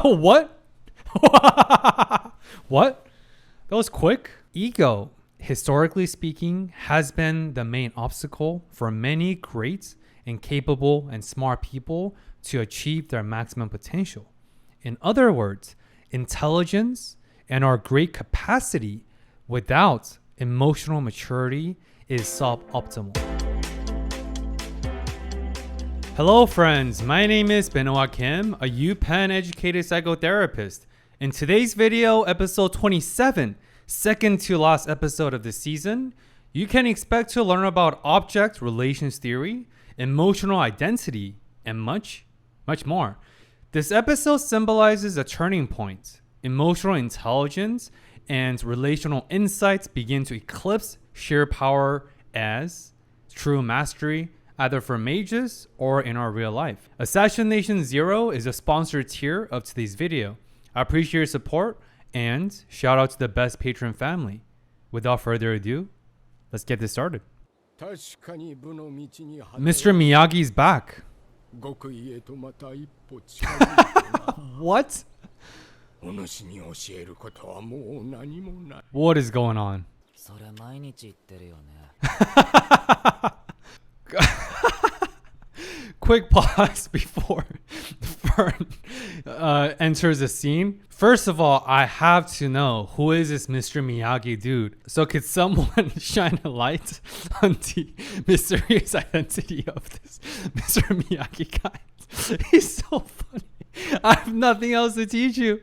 What? What? What? That was quick. Ego, historically speaking, has been the main obstacle for many great and capable and smart people to achieve their maximum potential. In other words, intelligence and our great capacity without emotional maturity is suboptimal. Hello friends, my name is Benoit Kim, a UPenn educated psychotherapist. In today's video, episode 27, second to last episode of the season, you can expect to learn about object relations theory, emotional identity, and much more. This episode symbolizes a turning point. Emotional intelligence and relational insights begin to eclipse sheer power as true mastery, either for mages or in our real life. Assassination Zero is a sponsored tier of today's video. I appreciate your support and shout out to the best patron family. Without further ado, let's get this started. Mr. Miyagi's back. What? What is going on? Quick pause before Fern enters the scene. First of all, I have to know, who is this Mr. Miyagi dude? So could someone shine a light on the mysterious identity of this Mr. Miyagi guy? He's so funny. I have nothing else to teach you.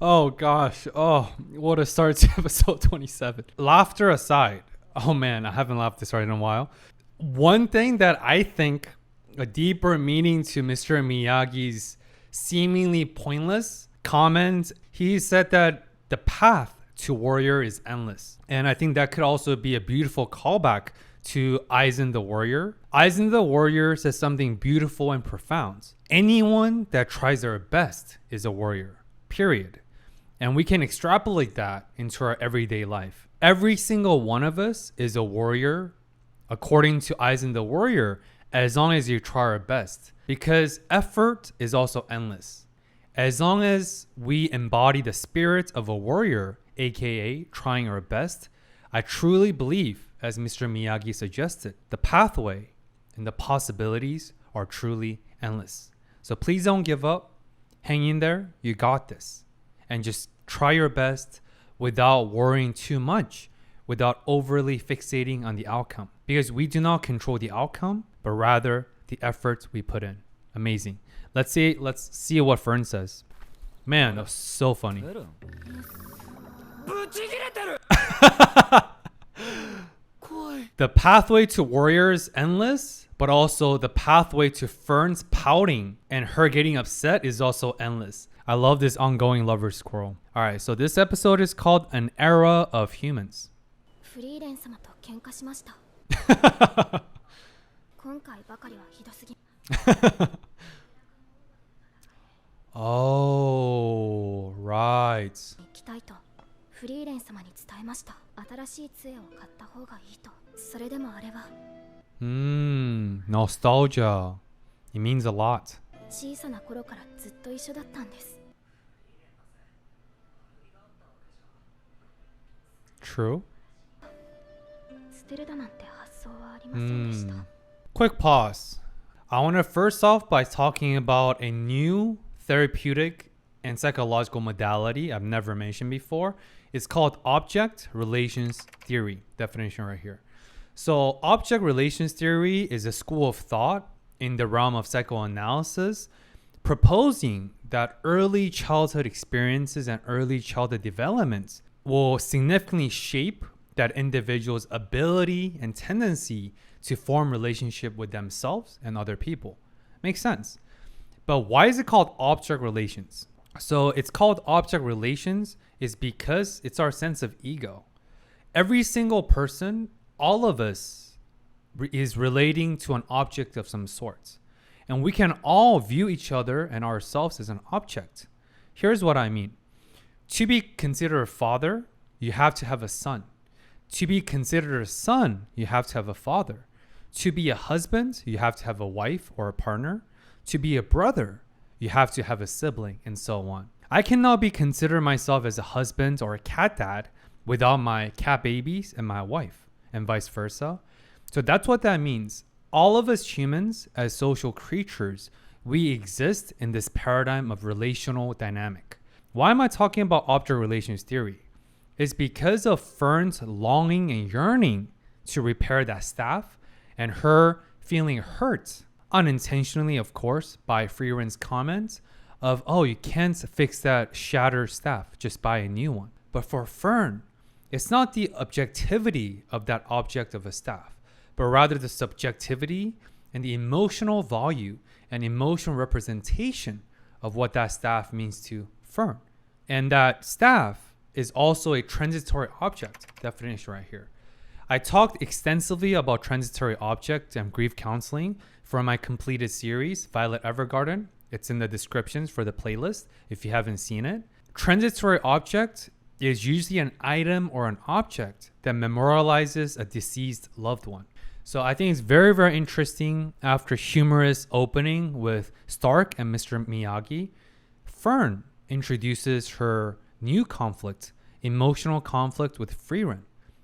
Oh gosh. Oh, what a start to episode 27. Laughter aside. Oh man, I haven't laughed this hard in a while. One thing that I think a deeper meaning to Mr. Miyagi's seemingly pointless comment, he said that the path to warrior is endless. And I think that could also be a beautiful callback to Aizen the Warrior. Aizen the Warrior says something beautiful and profound. Anyone that tries their best is a warrior, period. And we can extrapolate that into our everyday life. Every single one of us is a warrior, according to Aizen the Warrior, as long as you try our best. Because effort is also endless. As long as we embody the spirit of a warrior, aka trying our best, I truly believe, as Mr. Miyagi suggested, the pathway and the possibilities are truly endless. So please don't give up. Hang in there. You got this. And just try your best without worrying too much, without overly fixating on the outcome. Because we do not control the outcome, but rather the efforts we put in. Amazing. Let's see what Fern says. Man, that was so funny. The pathway to warrior is endless, but also the pathway to Fern's pouting and her getting upset is also endless. I love this ongoing lover's quarrel. All right, so this episode is called An Era of Humans. Oh, right. Nostalgia. It means a lot. True. Quick pause. I want to first off by talking about a new therapeutic and psychological modality I've never mentioned before. It's called object relations theory. Definition right here. So object relations theory is a school of thought in the realm of psychoanalysis, proposing that early childhood experiences and early childhood developments will significantly shape that individual's ability and tendency to form relationship with themselves and other people. Makes sense. But why is it called object relations? So it's called object relations is because it's our sense of ego. Every single person, all of us, is relating to an object of some sort. And we can all view each other and ourselves as an object. Here's what I mean. To be considered a father, you have to have a son. To be considered a son, you have to have a father. To be a husband, you have to have a wife or a partner. To be a brother, you have to have a sibling, and so on. I cannot be considered myself as a husband or a cat dad without my cat babies and my wife, and vice versa. So that's what that means. All of us humans, as social creatures, we exist in this paradigm of relational dynamic. Why am I talking about object relations theory? It's because of Fern's longing and yearning to repair that staff and her feeling hurt, unintentionally, of course, by Frieren's comments of, oh, you can't fix that shattered staff, just buy a new one. But for Fern, it's not the objectivity of that object of a staff, but rather the subjectivity and the emotional value and emotional representation of what that staff means to Fern. And that staff is also a transitory object, definition right here. I talked extensively about transitory object and grief counseling for my completed series, Violet Evergarden. It's in the descriptions for the playlist if you haven't seen it. Transitory object is usually an item or an object that memorializes a deceased loved one. So I think it's very, very interesting after humorous opening with Stark and Mr. Miyagi. Fern introduces her new conflict, emotional conflict with Frieren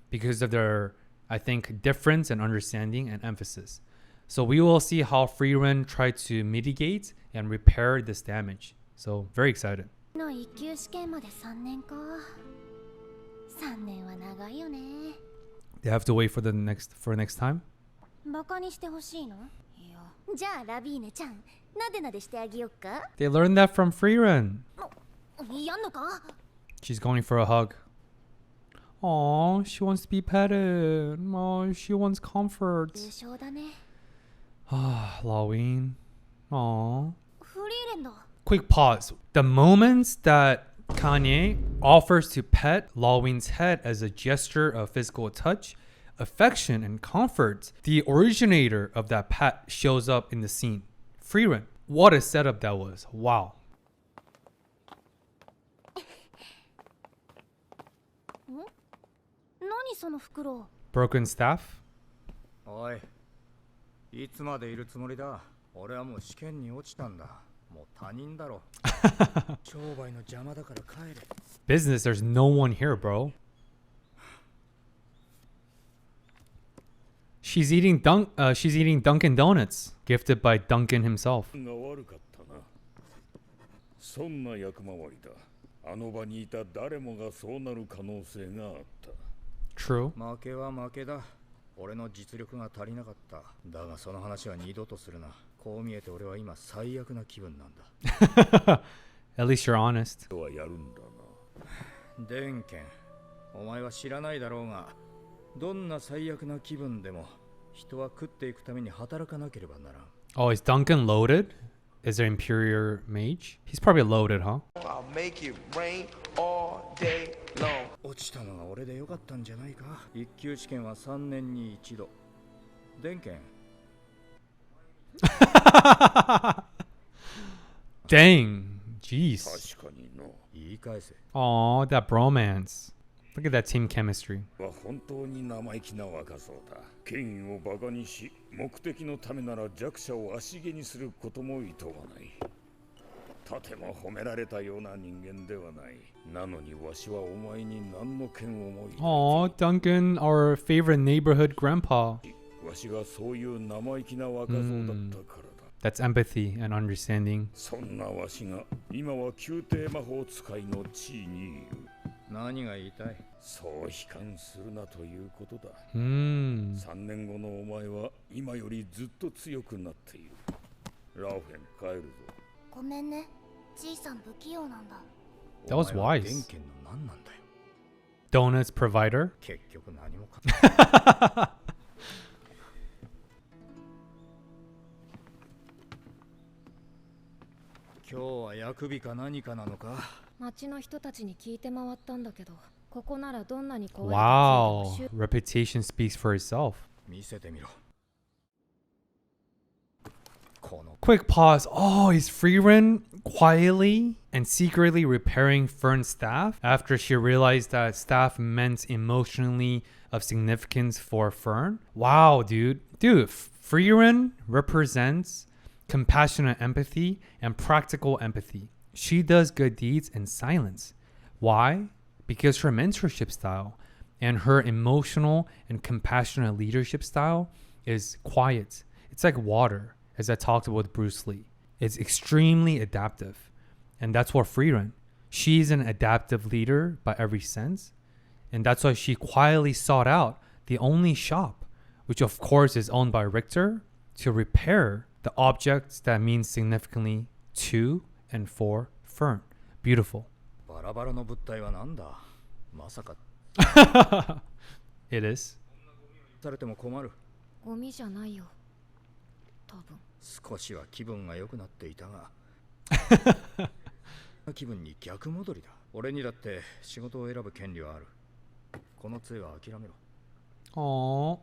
because of their, I think, difference in understanding and emphasis. So we will see how Frieren tried to mitigate and repair this damage. So very excited. They have to wait for next time? They learned that from Frieren. She's going for a hug. Oh, she wants to be petted. Oh, she wants comfort. Ah, Laween. Oh. Quick pause. The moments that Kanye offers to pet Laween's head as a gesture of physical touch, affection, and comfort, the originator of that pet shows up in the scene. Frieren. What a setup that was. Wow. Broken staff? おい、いつまでいるつもりだ。俺はもう試験に落ちたんだ。もう他人だろ。商売の邪魔だから帰れ。Business, there's no one here, bro. She's eating Dunkin' Donuts, gifted by Duncan himself. が悪かったな。そんな役回りだ。あの場にいた誰もがそうなる可能性があった。True. 負けは負けだ。俺の実力が足りなかった。だがその話は二度とするな。こう見えて俺は今最悪な気分なんだ。At least you're honest. はやるんだな。デンケン、お前は知らないだろうが、どんな最悪な気分でも人は食っていくために働かなければならん。Oh, is Duncan loaded? Is there Imperial Mage? He's probably loaded, huh? I'll make it rain all day long. 落ちたのが俺でよかったんじゃないか。一級試験は3年に一度。デンケン。Dang. Jeez. 確かにの。言い返せ。Aw, that bromance. Look at that team chemistry. は本当に生意気な若そうだ。権威をバカにし、目的のためなら弱者を足毛にすることもいとわない。とても褒められたような人間ではない。なのにわしはお前に何の権をもい。Aw, Duncan, our favorite neighborhood grandpa. わしがそういう生意気な若造だったからだ。That's empathy and understanding. そんなわしが今は宮廷魔法使いの地位にいる。何が言いたい？そう悲観するなということだ。3年後のお前は今よりずっと強くなっている。ラフェン帰るぞ。ごめんね。じいさん不器用なんだ。That was デン wise. ケンの何なんだよ。Donuts provider. 結局何もか。今日は薬日か何かなのか。町の人たちに聞いて回ったんだけど、ここならどんなに怖い Wow. Reputation speaks for itself. 見せてみろ。この Quick pause. Oh, is Frieren quietly and secretly repairing Fern's staff after she realized that staff meant emotionally of significance for Fern? Wow, dude. Dude, Frieren represents compassionate empathy and practical empathy. She does good deeds in silence. Why? Because her mentorship style and her emotional and compassionate leadership style is quiet. It's like water, as I talked about with Bruce Lee. It's extremely adaptive. And that's what Frieren. She's an adaptive leader by every sense. And that's why she quietly sought out the only shop, which of course is owned by Richter, to repair the objects that mean significantly to and for Fern. Beautiful. バラバラの物体はなんだまさか It is. されても困るゴミじゃないよ多分少しは気分が良くなっていたが気分に逆戻りだ俺にだって仕事を選ぶ権利はあるこの杖は諦めろ Oh,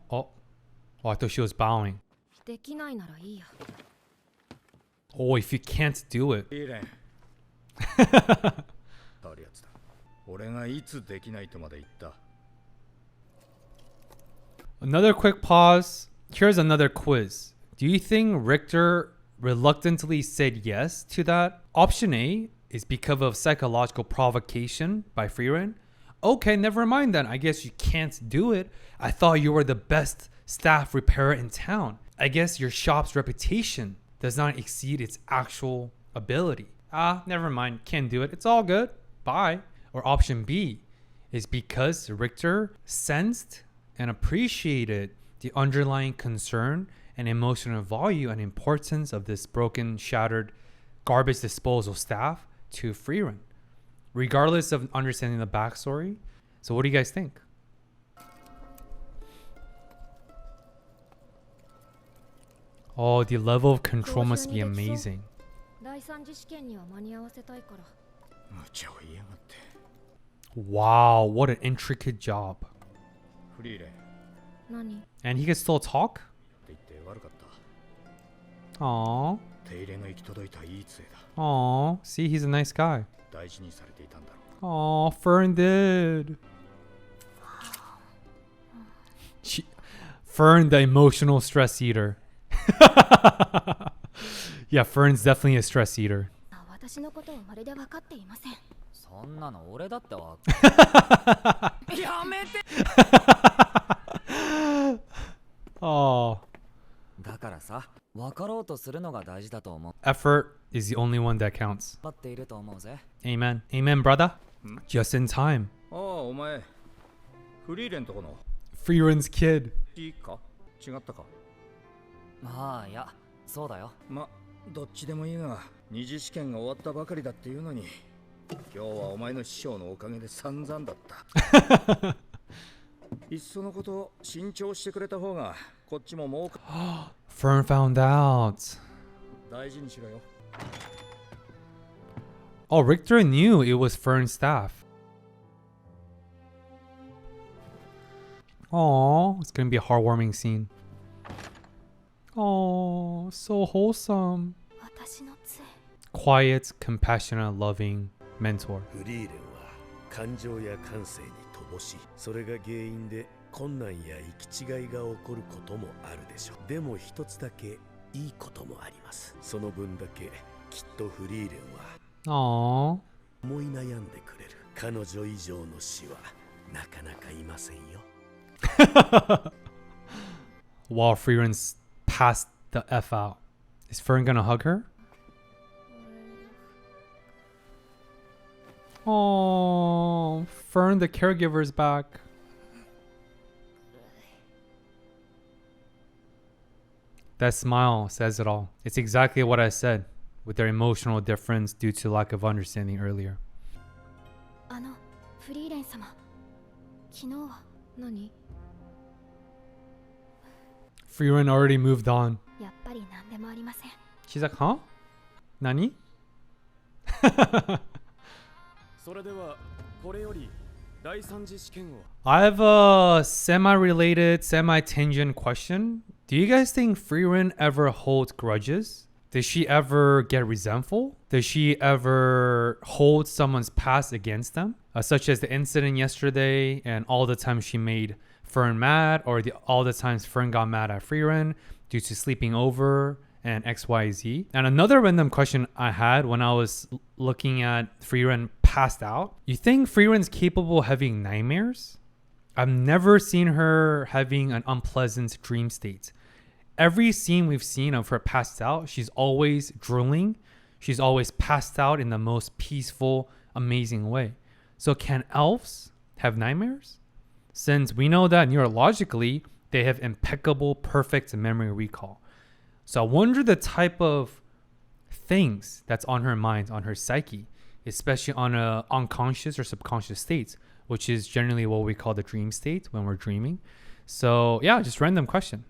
I thought she was bowing. できないならいいや Oh, if you can't do it. いいねあるやつだ俺がいつできないとまで言った Another quick pause. Here's another quiz. Do you think Richter reluctantly said yes to that? Option A is because of psychological provocation by Frieren. Okay, never mind then. I guess you can't do it. I thought you were the best staff repairer in town. I guess your shop's reputation does not exceed its actual ability. Never mind. Can't do it. It's all good. Bye. Or option B is because Richter sensed and appreciated the underlying concern and emotional value and importance of this broken, shattered garbage disposal staff to Frieren, regardless of understanding the backstory. So what do you guys think? Oh, the level of control must be amazing. 第三次試験には間に合わせたいから無茶を言いやがって Wow, what an intricate job. フリーレンって何 And he can still talk? 言って悪かった Aww. 手入れの行き届いたいい杖だ Aww. See, he's a nice guy. 大事にされていたんだろ Aww, Fern did. Fern, the emotional stress eater. Yeah, Fern's definitely a stress eater. 私のことをまるで分かっていませんそんなの俺だってわやめて Oh. だからさ分かろうとするのが大事だと思う Effort is the only one that counts. 待っていると思うぜ Amen. Amen, brother. Just in time. ああお前フリーレンとこの Frieren's kid. いいか違ったかまあいやそうだよまどっちでもいいが二次試験が終わったばかりだっていうのに今日はお前の師匠のおかげで散々だったいっそのこと慎重してくれた方がこっちももう Fern found out. 大事にしろよ Oh, Richter knew it was Fern's staff. Oh, it's gonna be a heartwarming scene. Oh, so wholesome. 私の杖 Quiet, compassionate, loving mentor. フリーレンは感情や感性に乏しい。それが原因で困難や行き違いが起こることもあるでしょう。でも一つだけいいこともあります。その分だけきっとフリーレンは Aww. 思い悩んでくれる。彼女以上の死はなかなかいませんよ。While Frieren's passed the F out. Is Fern gonna hug her? Oh, Fern, the caregiver, is back. That smile says it all. It's exactly what I said, with their emotional difference due to lack of understanding earlier. フリーレン様昨日は何 Frieren already moved on. やっぱり何でもありません She's like, huh? Nani? それではこれより第三次試験を I have a semi-related, semi-tangent question. Do you guys think Frieren ever holds grudges? Does she ever get resentful? Does she ever hold someone's past against them? Such as the incident yesterday and all the times she made Fern mad, or all the times Fern got mad at Frieren due to sleeping over and XYZ. And another random question I had when I was looking at Frieren passed out. You think Frieren's capable of having nightmares? I've never seen her having an unpleasant dream state. Every scene we've seen of her passed out, she's always drooling. She's always passed out in the most peaceful, amazing way. So can elves have nightmares? Since we know that neurologically, they have impeccable, perfect memory recall. So I wonder the type of things that's on her mind, on her psyche, especially on a unconscious or subconscious states, which is generally what we call the dream state when we're dreaming. So yeah, just random question.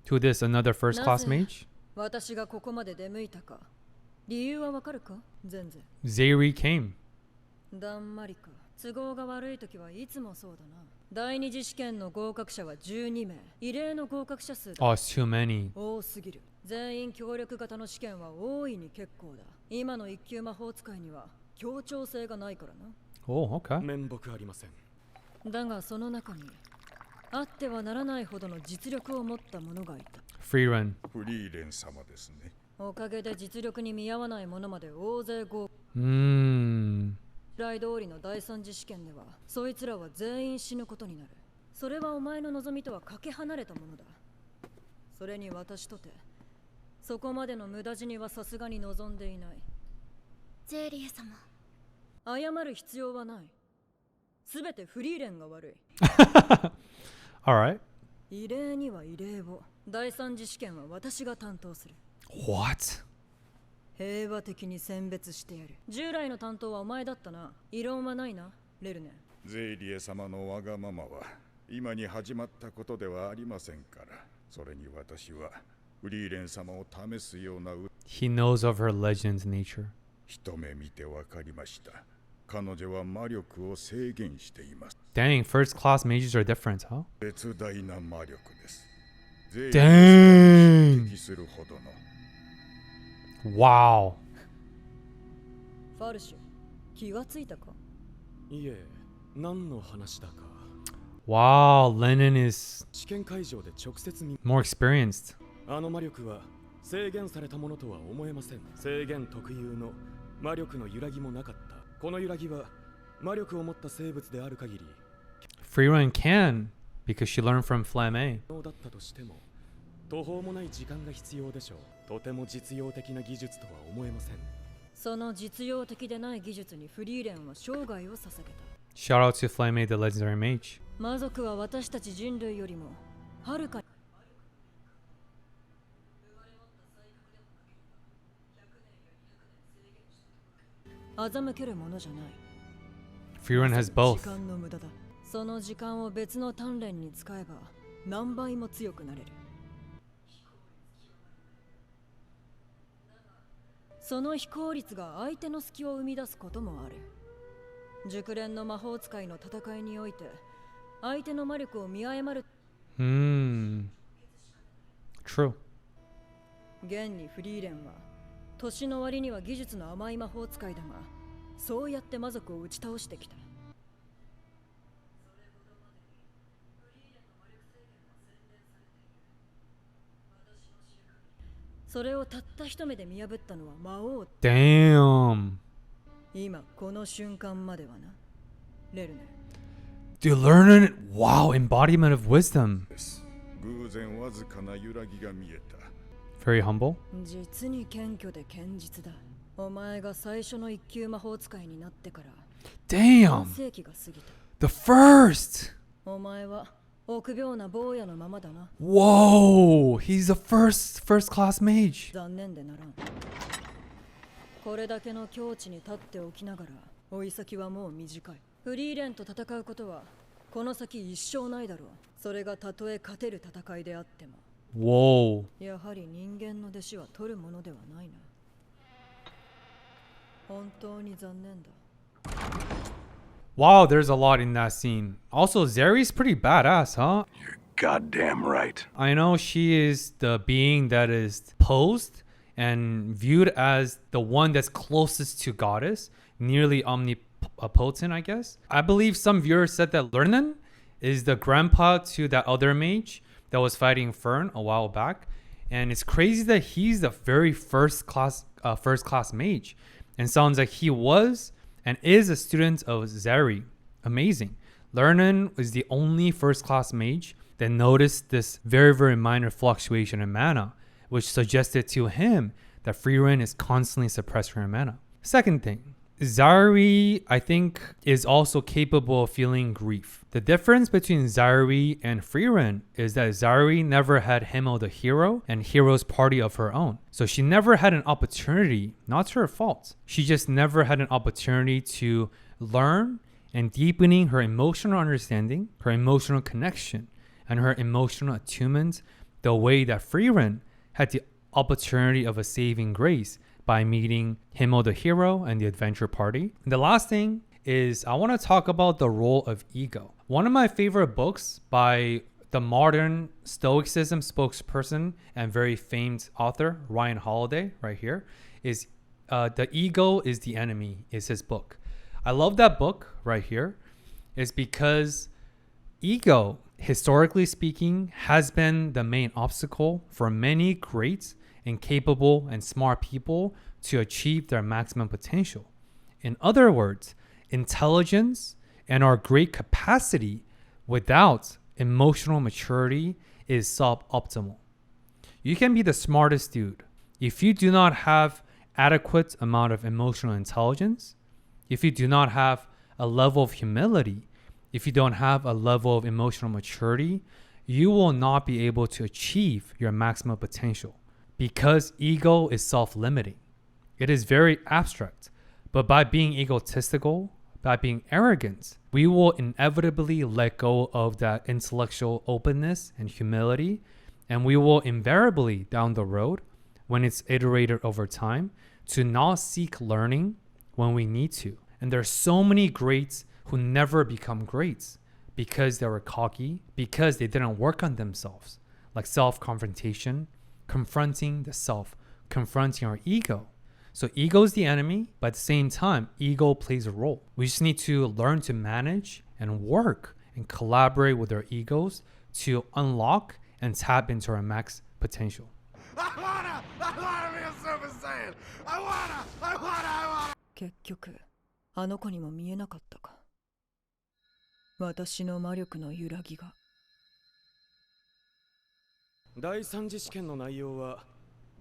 To this, another first class mage. 私がここまで出向いたか。理由はわかるか？全然。Zeri came. だんまりか。都合が悪いときはいつもそうだな。第二次試験の合格者は12名。異例の合格者数だ。Oh, it's too many. 多すぎる。全員協力型の試験は大いに結構だ。今の一級魔法使いには協調性がないからな。Oh, okay. 面目ありません。だがその中にあってはならないほどの実力を持った者がいた。Frieren. フリーレン様ですね。おかげで実力に見合わない者まで大勢合格。来通りの第三次試験ではそいつらは全員死ぬことになる。それはお前の望みとはかけ離れたものだ。それに私とてそこまでの無駄死にはさすがに望んでいない。ゼーリエ様、謝る必要はない。すべてフリーレンが悪い。Alright. 異例には異例を。第三次試験は私が担当する。What? 平和的に選別してやる。従来の担当はお前だったな。異論はないな、レルネ。ゼイリエ様のわがままは今に始まったことではありませんから。それに私はフリーレン様を試すような。 He knows of her legend's nature. 一目見てわかりました。彼女は魔力を制限しています。 Dang, first class mages are different, huh? 絶大な魔力です。Dang! 適するほどの。Wow. ファルシュ、気がついたか？いえ、何の話だか。Wow, Lennon is 試験会場で直接見 more experienced. あの魔力は制限されたものとは思えません。制限特有の魔力の揺らぎもなかった。この揺らぎは魔力を持った生物である限り Frieren can, because she learned from Flamme. だったとしても途方もない時間が必要でしょう。とても実用的な技術とは思えません。その実用的でない技術にフリーレンは生涯を捧げた。 Shout out to Flamme, the legendary mage. 魔族は私たち人類よりもはるかに欺けるものじゃない。 Frieren has 時 both. 間の無駄だ。その時間を別の鍛錬に使えば何倍も強くなれる。その非効率が相手の隙を生み出すこともある。熟練の魔法使いの戦いにおいて相手の魔力を見誤る。True. 現にフリーレンは年の割には技術の甘い魔法使いだが、そうやって魔族を打ち倒してきた。それをたった一目で見破ったのは魔王。 Damn. 今この瞬間まではな、レルネ。 Dude, learning. Wow, embodiment of wisdom. 偶然わずかな揺らぎが見えた。 Very humble. 実に謙虚で堅実だ。お前が最初の一級魔法使いになってから Damn. 半世紀が過ぎた。 The first. お前は臆病な坊やのままだな。 Whoa, he's the first class mage. 残念でならん。これだけの境地に立っておきながら追い先はもう短い。フリーレンと戦うことはこの先一生ないだろう。それがたとえ勝てる戦いであっても。 Whoa. やはり人間の弟子は取るものではないな。本当に残念だ。 Wow, there's a lot in that scene. Also, Zeri's pretty badass, huh? goddamn right. I know she is the being that is posed and viewed as the one that's closest to goddess, nearly omnipotent, I guess. I believe some viewers said that Lernan is the grandpa to that other mage that was fighting Fern a while back. And it's crazy that he's the very first class mage. And sounds like he was and is a student of Zari. Amazing. Lernan is the only first class mage that noticed this very, very minor fluctuation in mana, which suggested to him that Frieren is constantly suppressing her mana. Second thing, Zari, I think, is also capable of feeling grief. The difference between Zari and Frieren is that Zari never had Himmel the hero and Hero's party of her own. So she never had an opportunity, not her fault. She just never had an opportunity to learn and deepening her emotional understanding, her emotional connection, and her emotional attunement the way that Frieren had the opportunity of a saving grace by meeting Himmel the hero and the adventure party. And the last thing is I want to talk about the role of ego. One of my favorite books by the modern Stoicism spokesperson and very famed author, Ryan Holiday, right here, is The Ego is the Enemy, is his book. I love that book right here is because ego, historically speaking, has been the main obstacle for many great and capable and smart people to achieve their maximum potential. In other words, intelligence and our great capacity without emotional maturity is suboptimal. You can be the smartest dude. If you do not have adequate amount of emotional intelligence, if you do not have a level of humility, if you don't have a level of emotional maturity, you will not be able to achieve your maximum potential because ego is self-limiting. It is very abstract, but by being egotistical, by being arrogant, we will inevitably let go of that intellectual openness and humility, and we will invariably down the road, when it's iterated over time, to not seek learning when we need to. And there's so many greats who never become greats because they were cocky, because they didn't work on themselves, like self-confrontation, confronting the self, confronting our ego. So ego is the enemy, but at the same time, ego plays a role. We just need to learn to manage and work and collaborate with our egos to unlock and tap into our max potential. I wanna be a Super Saiyan. I wanna. 結局、あの子にも見えなかったか。私の魔力の揺らぎが。第三次試験の内容は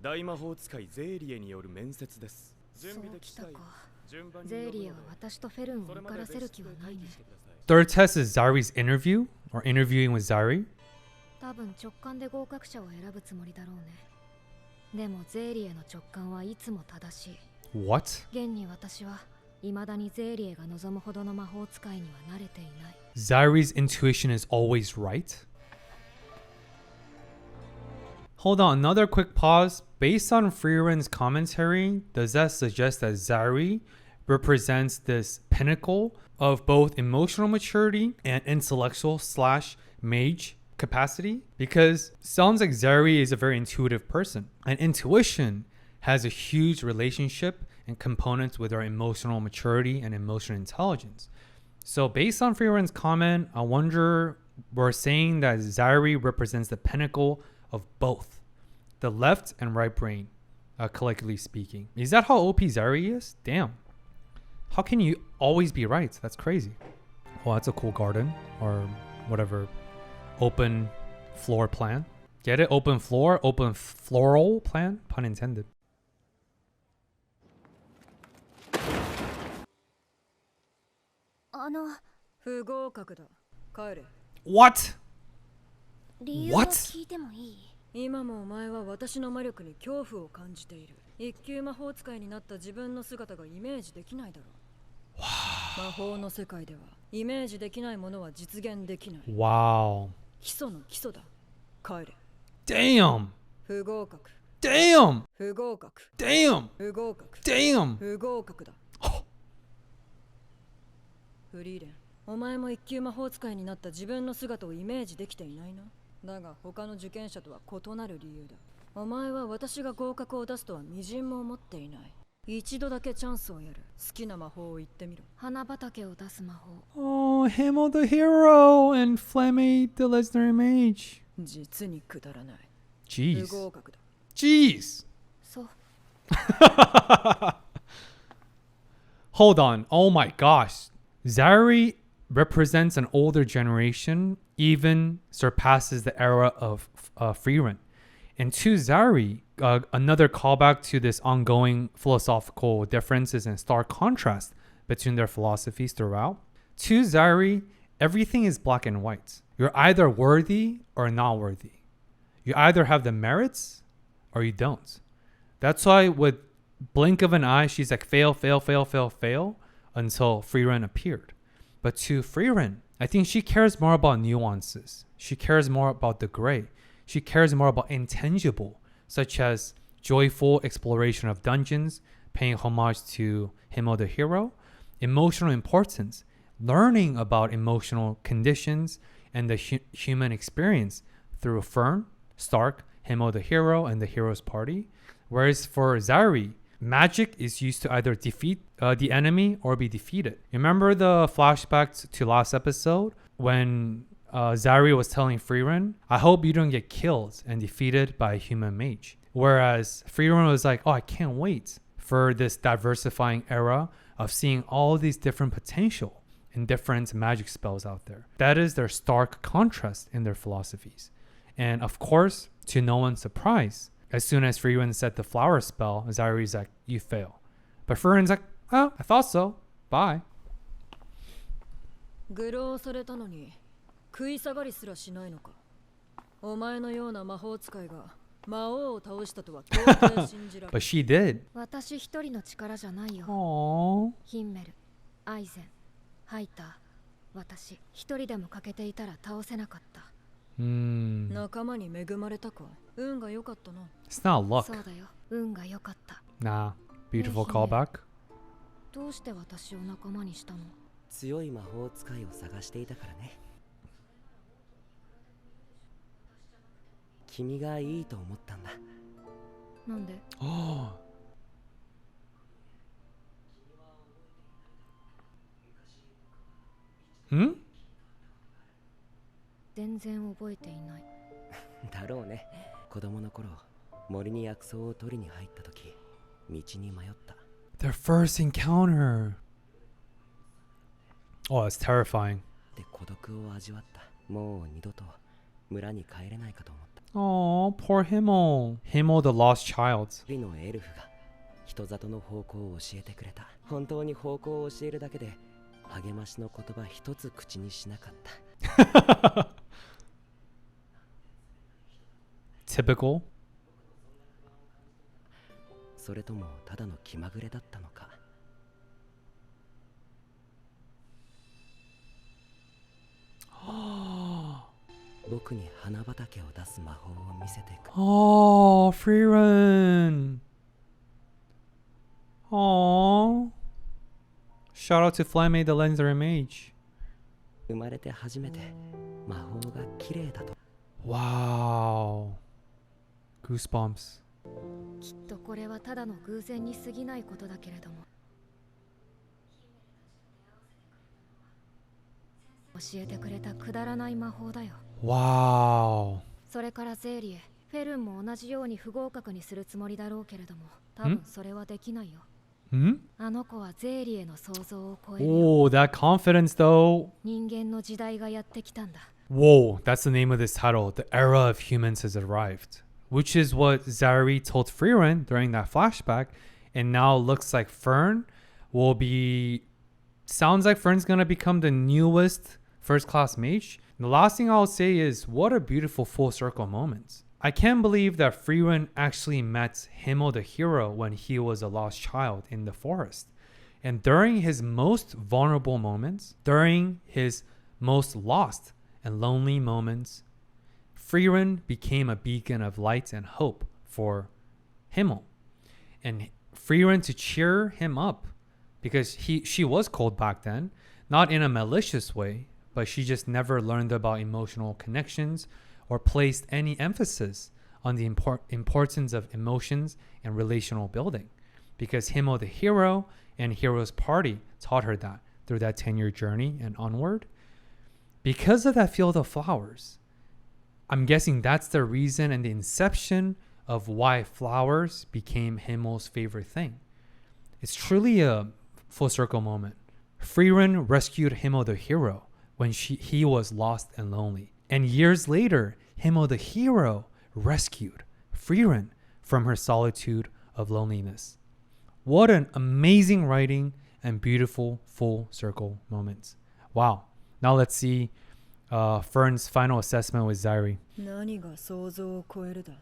大魔法使いゼーリエによる面接です。そうきたか。ゼーリエは私とフェルンを受からせる気はないね。Third test is Zari's interview or interviewing with Zari. 多分直感で合格者を選ぶつもりだろうね。でもゼーリエの直感はいつも正しい。What? 現に私は未だにゼーリエが望むほどの魔法使いには慣れていない。Zari's intuition is always right. Hold on, another quick pause. Based on Frieren's commentary, does that suggest that Zari represents this pinnacle of both emotional maturity and intellectual / mage capacity? Because it sounds like Zari is a very intuitive person, and intuition has a huge relationship and components with our emotional maturity and emotional intelligence. So based on Frieren's comment, I wonder, we're saying that Zari represents the pinnacle of both the left and right brain, collectively speaking. Is that how OP Zari is? Damn. How can you always be right? That's crazy. Oh, that's a cool garden or whatever. Open floor plan. Get it? Open floor, open floral plan? Pun intended. What? 理由を聞いてもいい？今もお前は私の魔力に恐怖を感じている。一級魔法使いになった自分の姿がイメージできないだろう。魔法の世界ではイメージできないものは実現できない。Wow. 基礎の基礎だ。帰れ。Damn. 不合格。Damn. 不合格。Damn. 不合格。Damn. 不合格だ。フリーレン、お前も一級魔法使いになった自分の姿をイメージできていないな。だが他の受験者とは異なる理由だ。お前は私が合格を出すとは微塵も思っていない。一度だけチャンスをやる。好きな魔法を言ってみろ。花畑を出す魔法。 Oh, Himmel the hero and Flemme the legendary mage. 実にくだらない。 Jeez. 不合格だ。 Jeez. そう。 Hold on. Oh my gosh. Zari represents an older generation, even surpasses the era of Frieren. And to Zari, another callback to this ongoing philosophical differences and stark contrast between their philosophies throughout. To Zari, everything is black and white. You're either worthy or not worthy. You either have the merits or you don't. That's why with blink of an eye, she's like fail, fail, fail, fail, fail until Frieren appeared. But to Frieren, I think she cares more about nuances. She cares more about the gray. She cares more about intangible, such as joyful exploration of dungeons, paying homage to Himmel the hero, emotional importance, learning about emotional conditions and the human experience through Fern, Stark, Himmel the hero, and the hero's party. Whereas for Zari, magic is used to either defeat the enemy or be defeated. Remember the flashback to last episode when Zari was telling Frieren, I hope you don't get killed and defeated by a human mage. Whereas Frieren was like, oh, I can't wait for this diversifying era of seeing all these different potential and different magic spells out there. That is their stark contrast in their philosophies. And of course, to no one's surprise, as soon as Frieren said the flower spell, Zari's like, you fail. But Frieren's like, oh, I thought so. Bye. 愚弄されたのに食い下がりすらしないのか。お前のような魔法使いが魔王を倒したとは到底信じられない。But she did. 私一人の力じゃないよ。 Aww. ヒンメル、アイゼン、ハイター、私一人でも欠けていたら倒せなかった。仲間に恵まれたか。運が良かったな。It's not luck. そうだよ、運が良かった。 Nah, beautiful callback. どうして私を仲間にしたの？強い魔法使いを探していたからね。君がいいと思ったんだ。なんで？ Hmm? 全然覚えていない。だろうね。子供の頃、森に薬草を取りに入った時、道に迷った。Their first encounter. Oh, that's terrifying. で孤独を味わった。もう二度と村に帰れないかと思った。Oh, poor Himmel. Himmel, the lost child. 一人のエルフが人里の方向を教えてくれた。本当に方向を教えるだけで励ましの言葉一つ口にしなかった。Typical. それともただの気まぐれだったのか。僕に花畑を出す魔法を見せてくれ。Oh, Frieren. Oh. Shout out to Flemme the legendary mage. 生まれて初めて魔法が綺麗だと。Wow. Goosebumps. きっとこれはただの偶然に過ぎないことだけれども。教えてくれたくだらない魔法だよ。Wow. それからゼーリエ、フェルンも同じように不合格にするつもりだろうけれども、多分それはできないよ。Hmm? あの子はゼーリエの想像を超えるよ。 Oh, that confidence though. 人間の時代がやってきたんだ。 Whoa, that's the name of this title. The era of humans has arrived. Which is what Zari told Frieren during that flashback. And now looks like Fern will be... Sounds like Fern's gonna become the newest first class mage. The last thing I'll say is, what a beautiful full circle moment. I can't believe that Frieren actually met Himmel the hero when he was a lost child in the forest. And during his most vulnerable moments, during his most lost and lonely moments, Frieren became a beacon of light and hope for Himmel. And Frieren to cheer him up, because she was cold back then, not in a malicious way, but she just never learned about emotional connections or placed any emphasis on the importance of emotions and relational building, because Himo the hero and Hero's party taught her that through that 10-year journey and onward. Because of that field of flowers, I'm guessing that's the reason and the inception of why flowers became Himo's favorite thing. It's truly a full circle moment. Frieren rescued Himo the hero when he was lost and lonely. And years later, Himo the hero rescued Frieren from her solitude of loneliness. What an amazing writing and beautiful full circle moments. Wow. Now let's see Fern's final assessment with Zairi. 何が想像を超えるだ。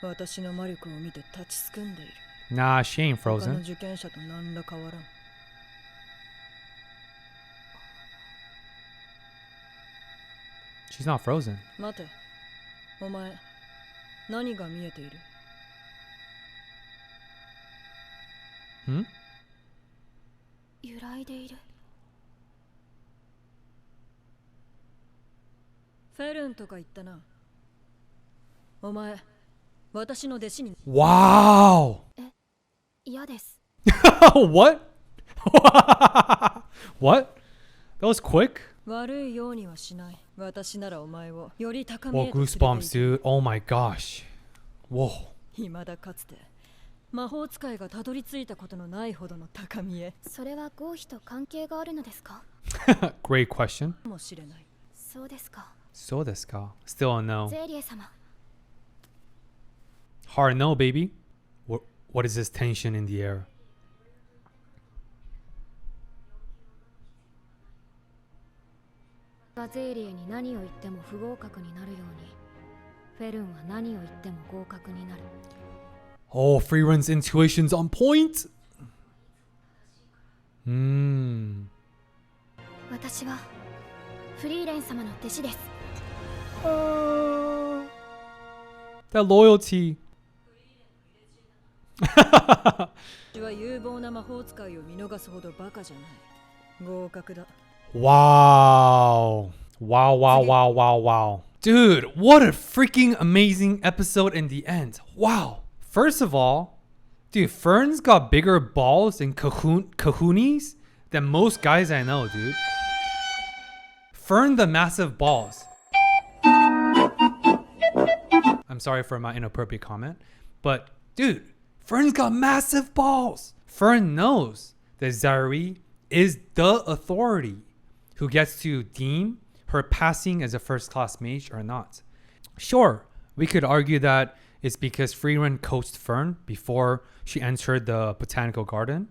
私の魔力を見て立ちすくんでいる。Nah, she ain't 他の frozen. 受験者と何ら変わらん。She's not frozen. 待て。お前、何が見えている？ Hmm? 揺らいでいる。フェルンとか言ったな。お前、私の弟子に。Wow! 嫌です。What? What? That was quick? 悪いようにはしない。私ならお前をより高み Whoa, へと連れて行く。 goosebumps, dude. Oh my gosh. Whoa. 未だかつて魔法使いがたどり着いたことのないほどの高みへ。それは合否と関係があるのですか？ Great question. もしれない。そうですか。So this guy. Still a no. ゼーリエ様。 Hard no, baby. What is this tension in the air? ゼーリエに何を言っても不合格になるように、フェルンは何を言っても合格になる。 Oh, Frieren's intuition's on point. 私はフリーレン様の弟子です。 That loyalty. 私は有望な魔法使いを見逃すほどバカじゃない。合格だ。 Wow. Wow. Dude, what a freaking amazing episode in the end. Wow. First of all, dude, Fern's got bigger balls and kahoonies than most guys I know, dude. Fern the massive balls. I'm sorry for my inappropriate comment, but dude, Fern's got massive balls. Fern knows that Zairi is the authority who gets to deem her passing as a first-class mage or not. Sure, we could argue that it's because Frieren coached Fern before she entered the botanical garden.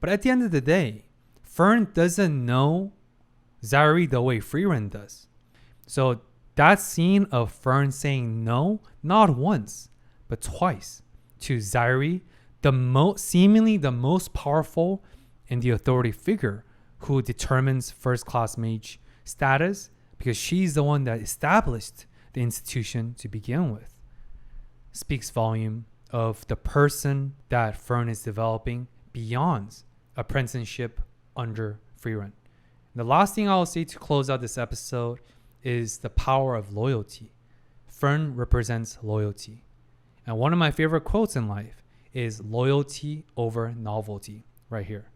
But at the end of the day, Fern doesn't know Zairi the way Frieren does. So that scene of Fern saying no, not once, but twice, to Zairi, seemingly the most powerful and the authority figure who determines first-class mage status, because she's the one that established the institution to begin with, speaks volume of the person that Fern is developing beyond apprenticeship under Frieren. The last thing I'll say to close out this episode is the power of loyalty. Fern represents loyalty. And one of my favorite quotes in life is loyalty over novelty, right here.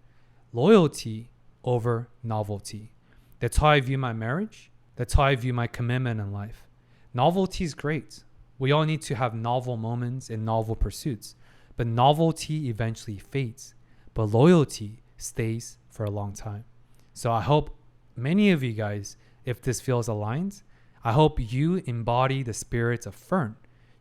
Loyalty over novelty. That's how I view my marriage. That's how I view my commitment in life. Novelty is great. We all need to have novel moments and novel pursuits. But novelty eventually fades. But loyalty stays for a long time. So I hope many of you guys, if this feels aligned, I hope you embody the spirits of Fern.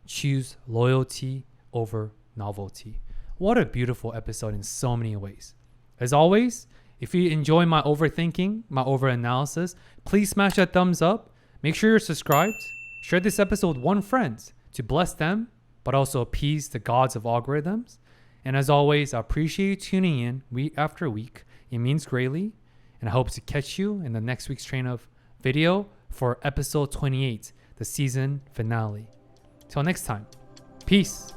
Choose loyalty over novelty. What a beautiful episode in so many ways. As always, if you enjoy my overthinking, my overanalysis, please smash that thumbs up. Make sure you're subscribed. Share this episode with one friend to bless them, but also appease the gods of algorithms. And as always, I appreciate you tuning in week after week. It means greatly. And I hope to catch you in the next week's train of video for episode 28, the season finale. Till next time, peace.